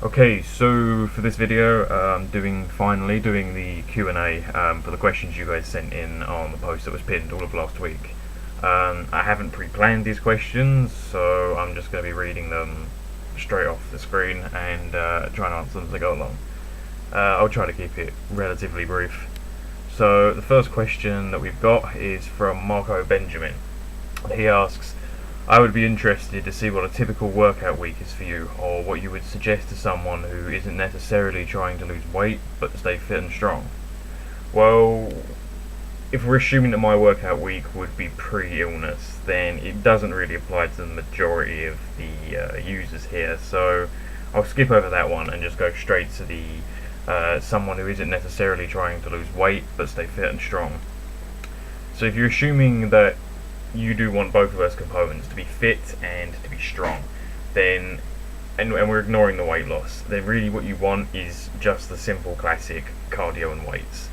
Okay, so for this video, I'm finally doing the Q&A for the questions you guys sent in on the post that was pinned all of last week. I haven't pre-planned these questions, so I'm just going to be reading them straight off the screen and trying to answer them as I go along. I'll try to keep it relatively brief. So the first question that we've got is from Marco Benjamin. He asks, I would be interested to see what a typical workout week is for you, or what you would suggest to someone who isn't necessarily trying to lose weight but to stay fit and strong. Well, if we're assuming that my workout week would be pre-illness, then it doesn't really apply to the majority of the users here, so I'll skip over that one and just go straight to the someone who isn't necessarily trying to lose weight but stay fit and strong. So if you're assuming that you do want both of those components, to be fit and to be strong, then and we're ignoring the weight loss, then really what you want is just the simple classic cardio and weights.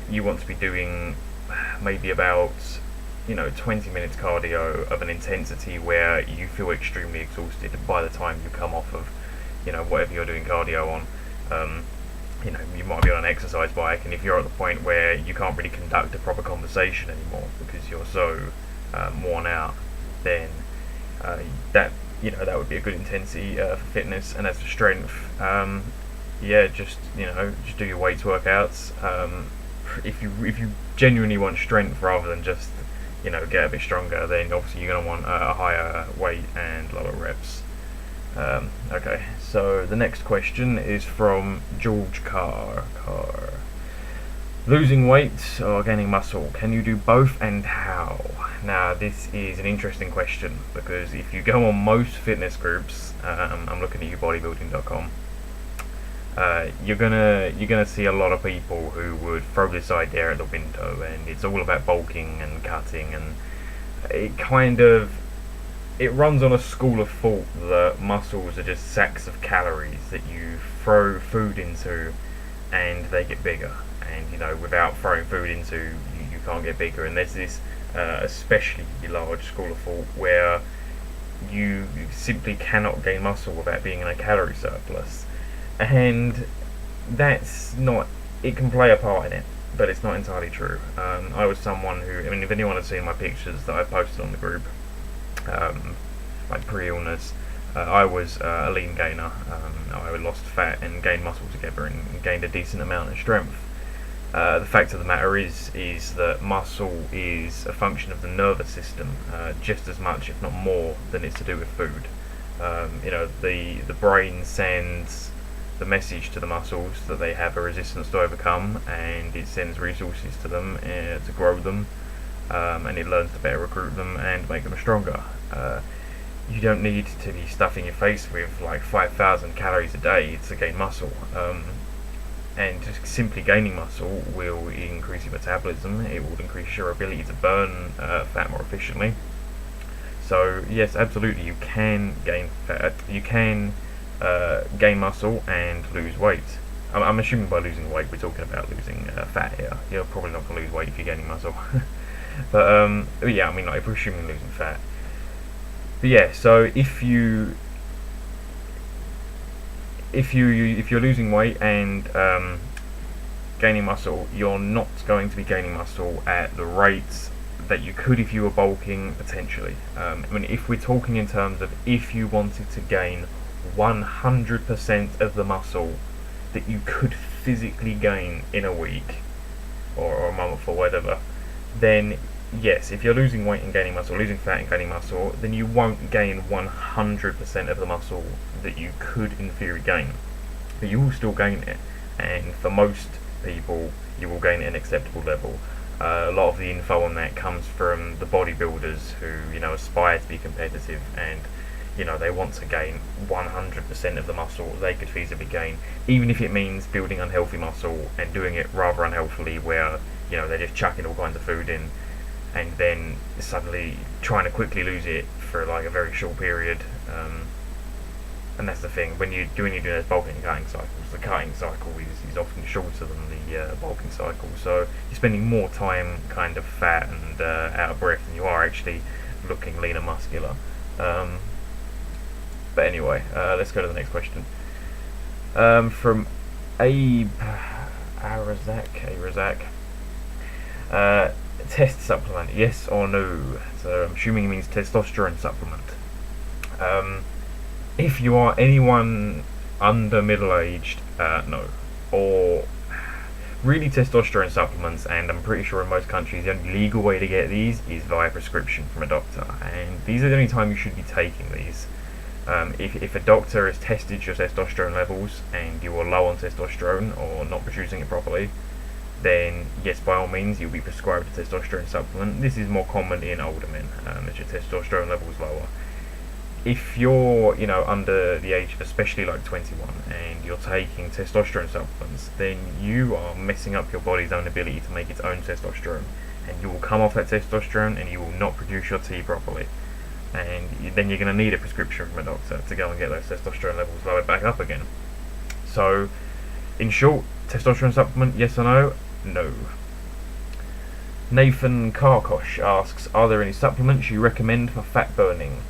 You want to be doing maybe about 20 minutes cardio of an intensity where you feel extremely exhausted by the time you come off of whatever you're doing cardio on. You might be on an exercise bike, and if you're at the point where you can't really conduct a proper conversation anymore because you're so worn out, then that would be a good intensity for fitness. And as for strength, just do your weights workouts. If you genuinely want strength rather than just get a bit stronger, then obviously you're going to want a higher weight and lower reps. Okay, so the next question is from George Carr. Losing weight or gaining muscle, can you do both and how? Now this is an interesting question, because if you go on most fitness groups, I'm looking at youbodybuilding.com, you're gonna see a lot of people who would throw this idea out the window, and it's all about bulking and cutting, and it runs on a school of thought that muscles are just sacks of calories that you throw food into and they get bigger. And without throwing food into, you can't get bigger. And there's this especially large school of thought where you simply cannot gain muscle without being in a calorie surplus. And that's not, it can play a part in it, but it's not entirely true. I was someone who, if anyone has seen my pictures that I posted on the group, like pre-illness, I was a lean gainer. I lost fat and gained muscle together, and gained a decent amount of strength. The fact of the matter is that muscle is a function of the nervous system, just as much, if not more, than it's to do with food. The brain sends the message to the muscles that they have a resistance to overcome, and it sends resources to them to grow them. And it learns to better recruit them and make them stronger. You don't need to be stuffing your face with like 5,000 calories a day to gain muscle. And just simply gaining muscle will increase your metabolism. It will increase your ability to burn fat more efficiently. So yes, absolutely, you can gain fat. You can gain muscle and lose weight. I'm assuming by losing weight we're talking about losing fat here. You're probably not going to lose weight if you're gaining muscle. But yeah, if we're assuming losing fat. But yeah, so if you're losing weight and gaining muscle, you're not going to be gaining muscle at the rates that you could if you were bulking, potentially. If we're talking in terms of if you wanted to gain 100% of the muscle that you could physically gain in a week or a month or whatever, then yes, if you're losing weight and gaining muscle, losing fat and gaining muscle, then you won't gain 100% of the muscle that you could in theory gain. But you will still gain it, and for most people you will gain it at an acceptable level. A lot of the info on that comes from the bodybuilders who aspire to be competitive, and they want to gain 100% of the muscle they could feasibly gain, even if it means building unhealthy muscle and doing it rather unhealthily, where they're just chucking all kinds of food in and then suddenly trying to quickly lose it for like a very short period. And that's the thing, when you're doing those bulking and cutting cycles, the cutting cycle is often shorter than the bulking cycle, so you're spending more time kind of fat and out of breath than you are actually looking lean and muscular. But anyway, let's go to the next question. From Abe Arazak. Test supplement, yes or no? So I'm assuming it means testosterone supplement. If you are anyone under middle-aged, no. Or really, testosterone supplements, and I'm pretty sure in most countries the only legal way to get these is via prescription from a doctor, and these are the only time you should be taking these. If a doctor has tested your testosterone levels and you are low on testosterone or not producing it properly, then yes, by all means, you'll be prescribed a testosterone supplement. This is more common in older men, as your testosterone level is lower. If you're, under the age of especially like 21 and you're taking testosterone supplements, then you are messing up your body's own ability to make its own testosterone, and you will come off that testosterone and you will not produce your T properly. And then you're going to need a prescription from a doctor to go and get those testosterone levels lowered back up again. So, in short, testosterone supplement, yes or no? No. Nathan Karkosh asks, are there any supplements you recommend for fat burning?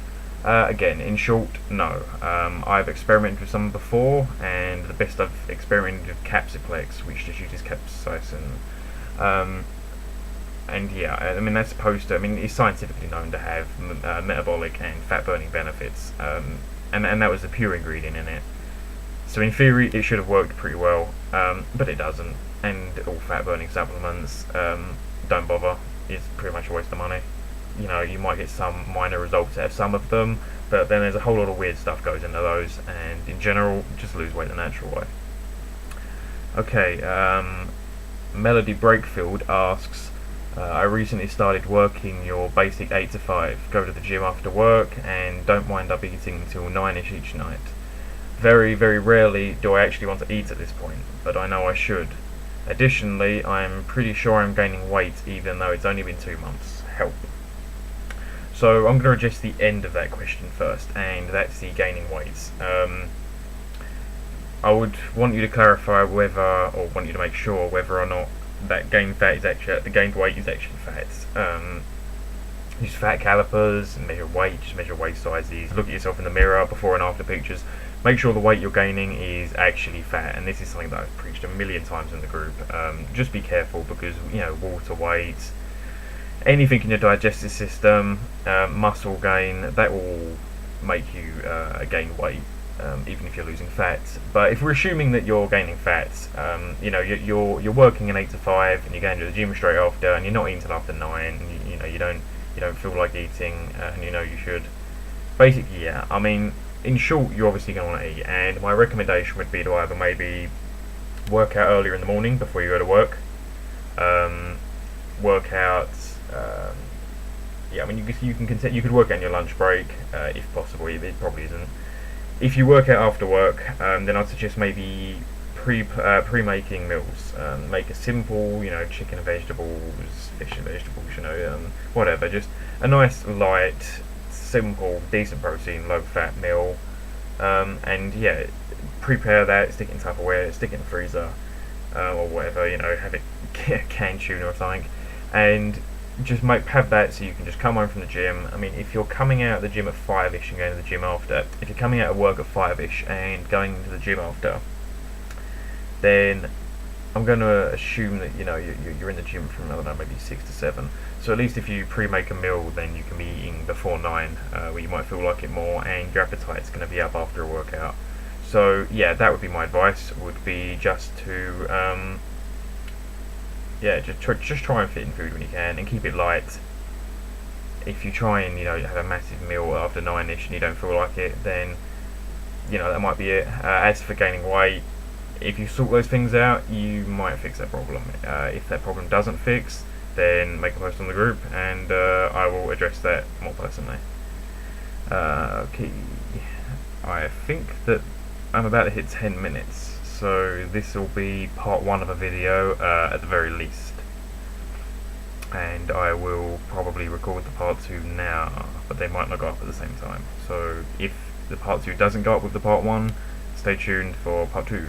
Again, in short, no. I've experimented with some before, and the best I've experimented with Capsiplex, which just uses capsaicin. And yeah, I mean that's supposed to. I mean, it's scientifically known to have metabolic and fat burning benefits, and that was the pure ingredient in it. So in theory, it should have worked pretty well, but it doesn't. And all fat burning supplements, don't bother. It's pretty much a waste of money. You might get some minor results out of some of them, but then there's a whole lot of weird stuff goes into those, and in general, just lose weight the natural way. Okay, Melody Breakfield asks, I recently started working your basic 8 to 5, go to the gym after work, and don't wind up eating until 9ish each night. Very, very rarely do I actually want to eat at this point, but I know I should. Additionally, I'm pretty sure I'm gaining weight even though it's only been 2 months. Help. So I'm going to address the end of that question first, and that's the gaining weight. I would want you to clarify or want you to make sure whether or not that gained weight is actually fat. Use fat calipers and measure weight, just measure waist sizes, look at yourself in the mirror, before and after pictures. Make sure the weight you're gaining is actually fat, and this is something that I've preached a million times in the group. Just be careful, because water weight, anything in your digestive system, muscle gain, that will make you gain weight, even if you're losing fat. But if we're assuming that you're gaining fat, you're working an 8 to 5 and you're going to the gym straight after, and you're not eating till after 9, you don't feel like eating, and you should. Basically, yeah. I mean, in short, you're obviously going to want to eat, and my recommendation would be to either maybe work out earlier in the morning before you go to work. Work out. I mean, you could work out on your lunch break, if possible. It probably isn't. If you work out after work, then I'd suggest maybe pre-making meals. Make a simple, chicken and vegetables, fish and vegetables, whatever. Just a nice, light, simple, decent protein, low-fat meal. And yeah, prepare that, stick it in Tupperware, stick it in the freezer, or whatever. Have it canned tuna or something, and just have that so you can just come home from the gym. I mean, if you're coming out of the gym at 5ish and going to the gym after, if you're coming out of work at 5ish and going to the gym after, then I'm going to assume that you're in the gym from, I don't know, maybe 6 to 7. So at least if you pre-make a meal, then you can be eating before 9, where you might feel like it more, and your appetite's going to be up after a workout. So yeah, that would be my advice. Would be just to just try and fit in food when you can, and keep it light. If you try and have a massive meal after 9ish and you don't feel like it, then that might be it. As for gaining weight, if you sort those things out, you might fix that problem. If that problem doesn't fix, then make a post on the group, and I will address that more personally. Okay, I think that I'm about to hit 10 minutes. So this will be part 1 of a video, at the very least, and I will probably record the part 2 now, but they might not go up at the same time. So if the part 2 doesn't go up with the part 1, stay tuned for part 2.